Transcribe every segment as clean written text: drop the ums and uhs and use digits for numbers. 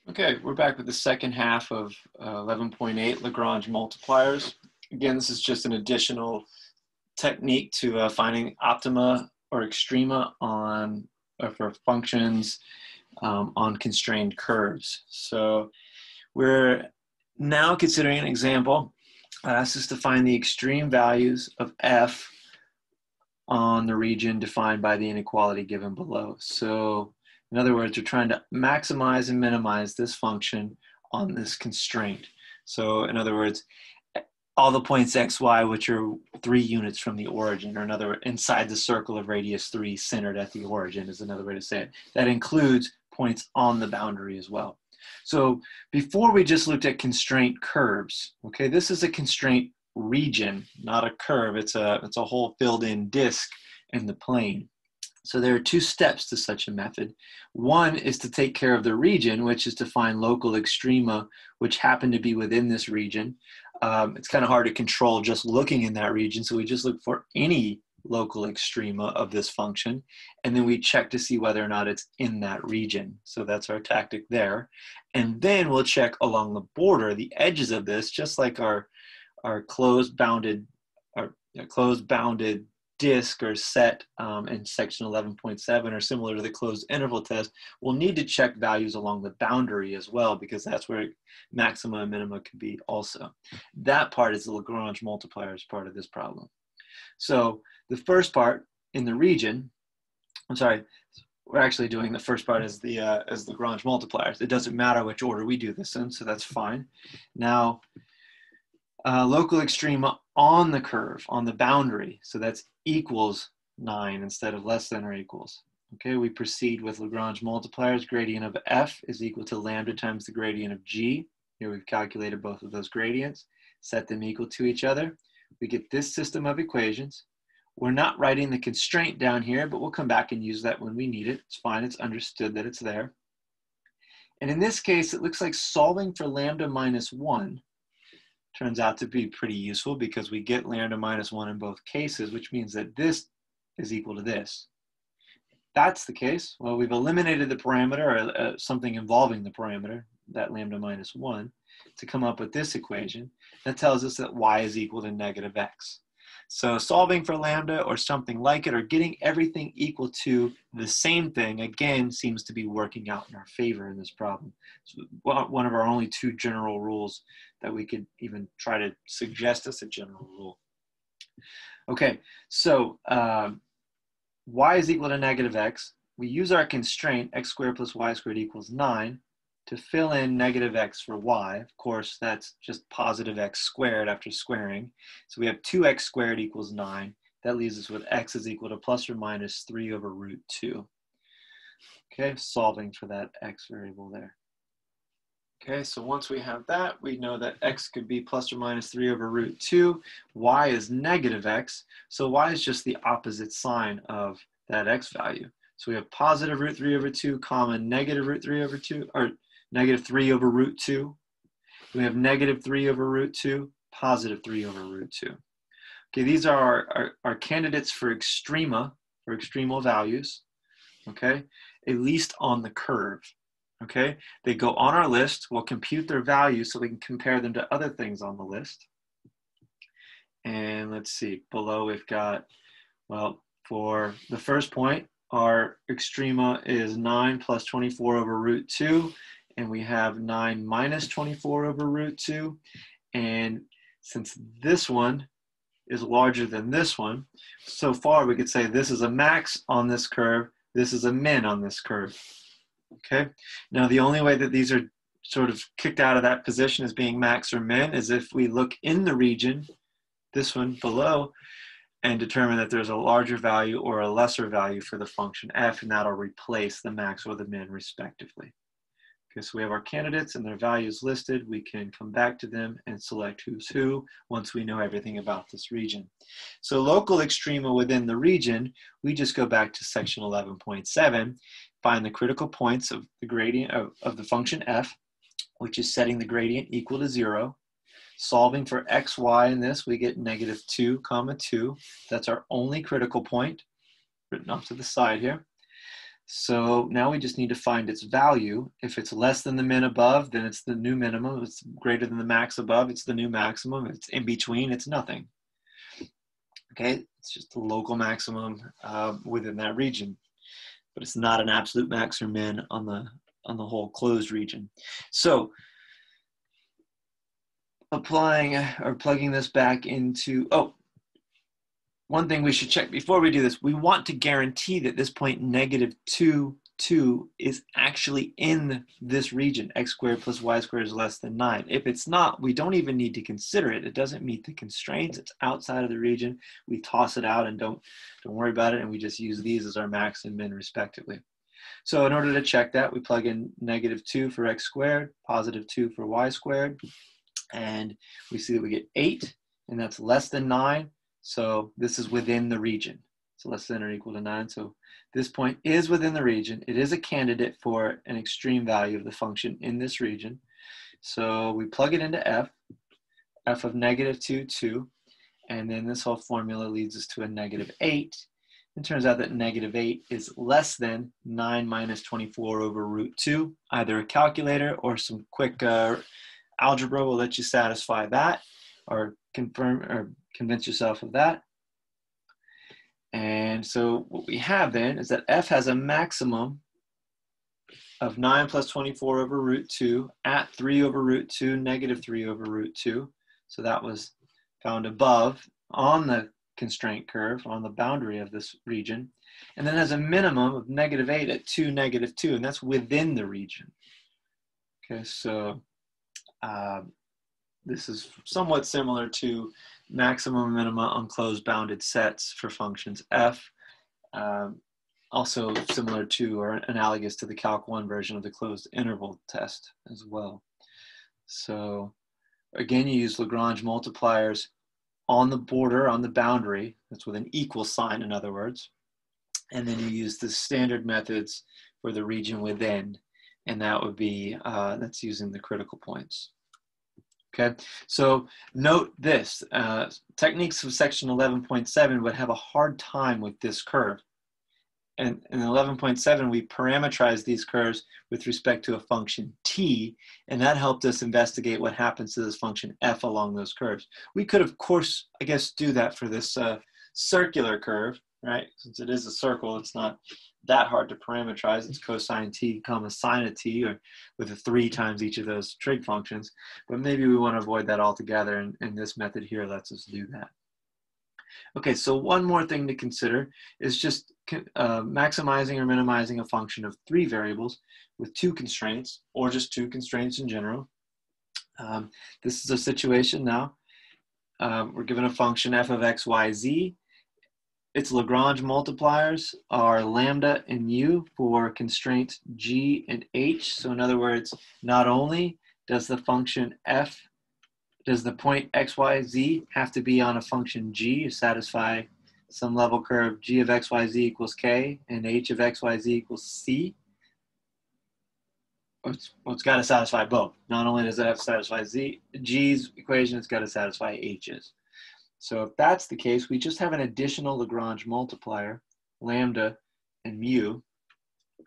Okay, we're back with the second half of 11.8 Lagrange multipliers. Again, this is just an additional technique to finding optima or extrema on for functions on constrained curves. So we're now considering an example that asks us to find the extreme values of f on the region defined by the inequality given below. So in other words, we're trying to maximize and minimize this function on this constraint. So in other words, all the points x, y, which are 3 units from the origin, or another inside the circle of radius 3 centered at the origin is another way to say it. That includes points on the boundary as well. So before we just looked at constraint curves, okay, this is a constraint region, not a curve. It's a whole filled in disk in the plane. So there are 2 steps to such a method. One is to take care of the region, which is to find local extrema, which happen to be within this region. It's kind of hard to control just looking in that region, so we just look for any local extrema of this function, and then we check to see whether or not it's in that region. So that's our tactic there. And then we'll check along the border, the edges of this, just like our closed bounded disk or set in section 11.7 or similar to the closed interval test. We'll need to check values along the boundary as well, because that's where maxima and minima could be also. That part is the Lagrange multipliers part of this problem. So the first part in the region, I'm sorry, we're actually doing the first part as the Lagrange multipliers. It doesn't matter which order we do this in, so that's fine. Now, local extrema on the curve, on the boundary, so that's equals 9 instead of less than or equals. Okay, we proceed with Lagrange multipliers. Gradient of f is equal to lambda times the gradient of g. Here we've calculated both of those gradients, set them equal to each other. We get this system of equations. We're not writing the constraint down here, but we'll come back and use that when we need it. It's fine, it's understood that it's there. And in this case, it looks like solving for lambda minus 1 turns out to be pretty useful, because we get lambda minus 1 in both cases, which means that this is equal to this. If that's the case, well, we've eliminated the parameter, or something involving the parameter, that lambda minus 1, to come up with this equation that tells us that y is equal to negative x. So solving for lambda or something like it, or getting everything equal to the same thing, again, seems to be working out in our favor in this problem. It's one of our only 2 general rules that we could even try to suggest as a general rule. Okay, so y is equal to negative x. We use our constraint, x squared plus y squared equals 9, to fill in negative x for y. Of course, that's just positive x squared after squaring. So we have 2x squared equals 9. That leaves us with x is equal to plus or minus 3 over root 2. Okay, solving for that x variable there. Okay, so once we have that, we know that x could be plus or minus 3 over root 2. Y is negative x, so y is just the opposite sign of that x value. So we have positive root 3 over 2, comma, negative root 3 over 2, or negative 3 over root 2. We have negative 3 over root 2, positive 3 over root 2. Okay, these are our candidates for extrema, for extremal values, okay, at least on the curve. Okay, they go on our list. We'll compute their values so we can compare them to other things on the list. And let's see, below we've got, well, for the first point, our extrema is 9 plus 24 over root 2, and we have 9 minus 24 over root 2. And since this one is larger than this one, so far we could say this is a max on this curve, this is a min on this curve. Okay, now the only way that these are sort of kicked out of that position as being max or min is if we look in the region, this one below, and determine that there's a larger value or a lesser value for the function f, and that'll replace the max or the min respectively. Okay, so we have our candidates and their values listed. We can come back to them and select who's who once we know everything about this region. So local extrema within the region, we just go back to section 11.7, find the critical points of the gradient of the function f, which is setting the gradient equal to 0. Solving for x, y in this, we get negative 2, comma 2. That's our only critical point, written off to the side here. So now we just need to find its value. If it's less than the min above, then it's the new minimum. If it's greater than the max above, it's the new maximum. If it's in between, it's nothing. Okay, it's just the local maximum within that region, but it's not an absolute max or min on the whole closed region. So applying or plugging this back into, one thing we should check before we do this, we want to guarantee that this point -2, 2 is actually in this region. X squared plus y squared is less than 9. If it's not, we don't even need to consider it. It doesn't meet the constraints. It's outside of the region. We toss it out and don't worry about it, and we just use these as our max and min respectively. So in order to check that, we plug in -2 for x squared, +2 for y squared, and we see that we get 8, and that's less than 9. So this is within the region. So less than or equal to 9. So this point is within the region. It is a candidate for an extreme value of the function in this region. So we plug it into f of -2, 2. And then this whole formula leads us to a -8. It turns out that -8 is less than 9 minus 24 over root 2. Either a calculator or some quick algebra will let you satisfy that, or confirm or convince yourself of that. And so what we have then is that f has a maximum of 9 plus 24 over root 2 at 3 over root 2, -3 over root 2. So that was found above on the constraint curve on the boundary of this region. And then has a minimum of -8 at 2, -2, and that's within the region. Okay, so this is somewhat similar to maximum and minima on closed bounded sets for functions f. Also similar to or analogous to the Calc 1 version of the closed interval test as well. So again, you use Lagrange multipliers on the border, on the boundary, that's with an equal sign in other words. And then you use the standard methods for the region within, and that would be, that's using the critical points. Okay, so note this, techniques of section 11.7 would have a hard time with this curve. And in 11.7, we parameterize these curves with respect to a function t, and that helped us investigate what happens to this function f along those curves. We could, of course, I guess, do that for this circular curve, right? Since it is a circle, it's not that hard to parameterize. It's cosine t comma sine of t, or with a 3 times each of those trig functions. But maybe we want to avoid that altogether, and this method here lets us do that. Okay, so one more thing to consider is just maximizing or minimizing a function of 3 variables with 2 constraints, or just 2 constraints in general. This is a situation now. We're given a function f of x, y, z. Its Lagrange multipliers are lambda and mu for constraints g and h. So in other words, not only does the function f, does the point x, y, z have to be on a function g to satisfy some level curve g of x, y, z equals k and h of x, y, z equals c? It's got to satisfy both. Not only does it have to satisfy g's equation, it's got to satisfy h's. So if that's the case, we just have an additional Lagrange multiplier, lambda and mu.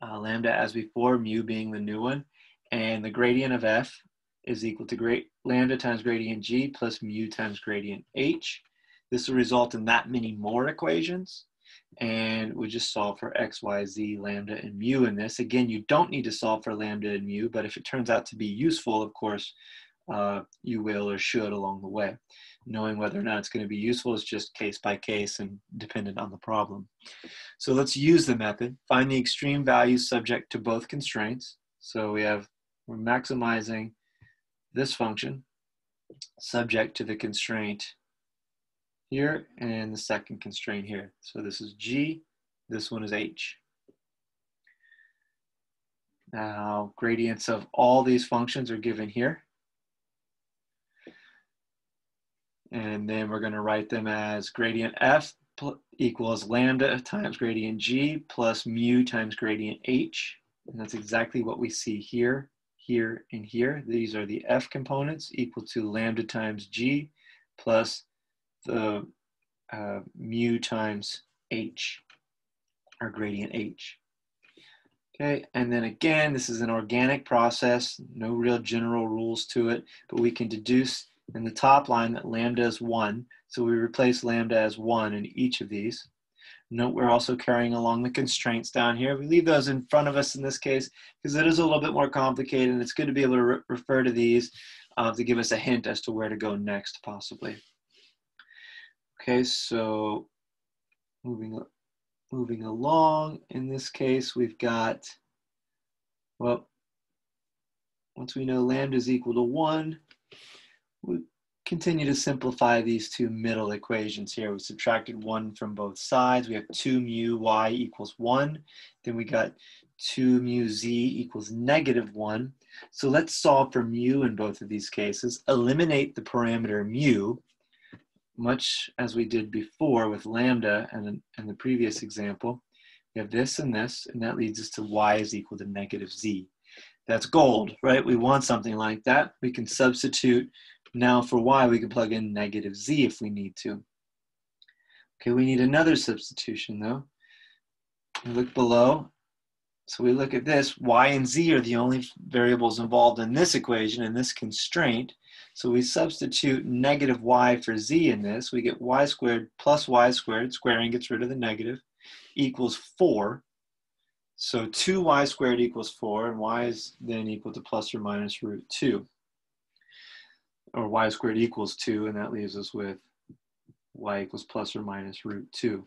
Lambda as before, mu being the new one. And the gradient of f is equal to lambda times gradient g plus mu times gradient h. This will result in that many more equations. And we just solve for x, y, z, lambda, and mu in this. Again, you don't need to solve for lambda and mu, but if it turns out to be useful, of course, you will or should along the way. Knowing whether or not it's going to be useful is just case by case and dependent on the problem. So let's use the method. Find the extreme values subject to both constraints. So we're maximizing this function subject to the constraint here and the second constraint here. So this is g, this one is h. Now gradients of all these functions are given here. And then we're going to write them as gradient f equals lambda times gradient g plus mu times gradient h. And that's exactly what we see here, here, and here. These are the f components equal to lambda times g plus the mu times h, or gradient h. Okay, and then again, this is an organic process, no real general rules to it, but we can deduce in the top line that lambda is 1, so we replace lambda as 1 in each of these. Note we're also carrying along the constraints down here. We leave those in front of us in this case because it is a little bit more complicated, and it's good to be able to refer to these to give us a hint as to where to go next, possibly. Okay, so moving along, in this case, we've got, well, once we know lambda is equal to 1, we continue to simplify these two middle equations here. We subtracted 1 from both sides. We have 2 mu y equals 1. Then we got 2 mu z equals -1. So let's solve for mu in both of these cases. Eliminate the parameter mu, much as we did before with lambda and the previous example. We have this, and that leads us to y is equal to -z. That's gold, right? We want something like that. We can substitute. Now for y, we can plug in -z if we need to. Okay, we need another substitution though. We look below. So we look at this. Y and z are the only variables involved in this equation, in this constraint. So we substitute -y for z in this. We get y squared plus y squared, squaring gets rid of the negative, equals 4. So 2y squared equals 4, and y is then equal to plus or minus √2. Or y squared equals 2, and that leaves us with y equals plus or minus √2.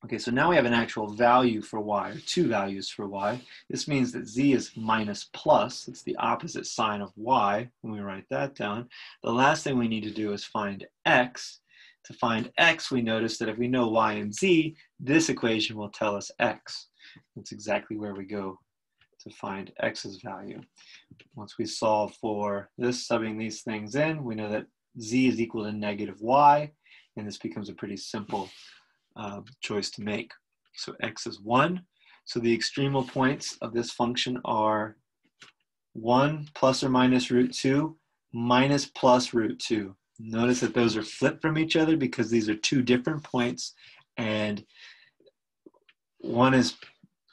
Okay, so now we have an actual value for y, or two values for y. This means that z is minus plus. It's the opposite sign of y when we write that down. The last thing we need to do is find x. To find x, we notice that if we know y and z, this equation will tell us x. That's exactly where we go to find x's value. Once we solve for this, subbing these things in, we know that z is equal to -y, and this becomes a pretty simple choice to make. So x is 1. So the extremal points of this function are 1 plus or minus √2 minus plus √2. Notice that those are flipped from each other because these are two different points, and one is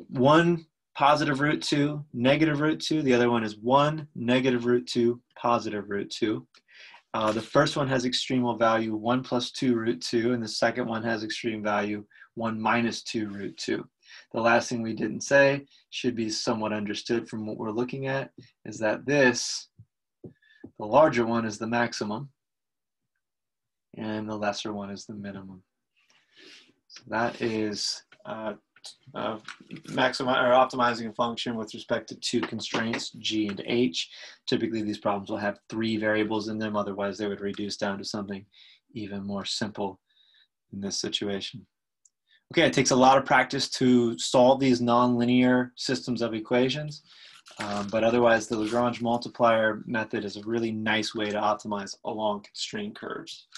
1 positive √2, negative √2. The other one is 1 negative √2, positive √2. The first one has extremal value 1 plus 2 √2, and the second one has extreme value 1 minus 2 √2. The last thing we didn't say should be somewhat understood from what we're looking at, is that this, the larger one, is the maximum, and the lesser one is the minimum. So that is optimizing a function with respect to two constraints, g and h. Typically, these problems will have 3 variables in them. Otherwise, they would reduce down to something even more simple in this situation. Okay, it takes a lot of practice to solve these nonlinear systems of equations, but otherwise, the Lagrange multiplier method is a really nice way to optimize along constraint curves.